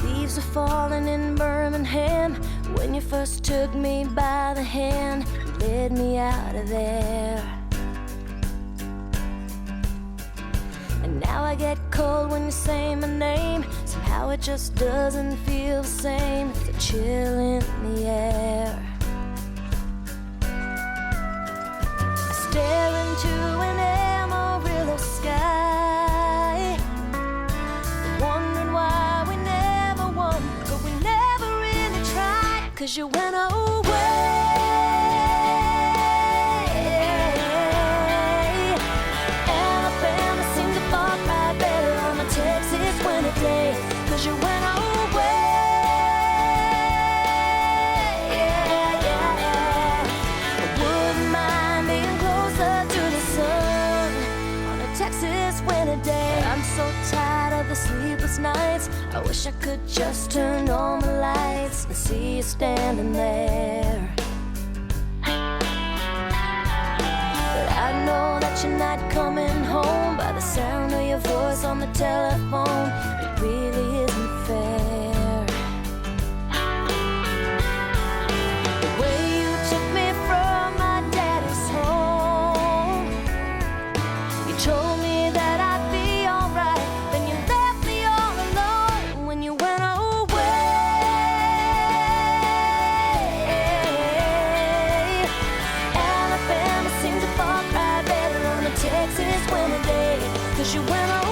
Leaves are falling in Birmingham. When you first took me by the hand, you led me out of there. And now I get cold when you say my name. Somehow it just doesn't feel the same. It's a chill in the air. I stare into an Amarillo sky, wondering why we never won, but we never really tried. 'Cause you went away. Alabama seems to fall right better on a Texas winter day. 'Cause you went away. I wouldn't mind being closer to the sun on a Texas winter day. I'm so tired of the sleepless nights. I wish I could just turn on the lights and see you standing there. But I know that you're not coming home by the sound of your voice on the telephone. It really isn't fair. The way you took me from my daddy's home, you told me that I'd be alright, then you left me all alone when you went away. Alabama seems to fall right better on a Texas winter day. 'Cause you went away.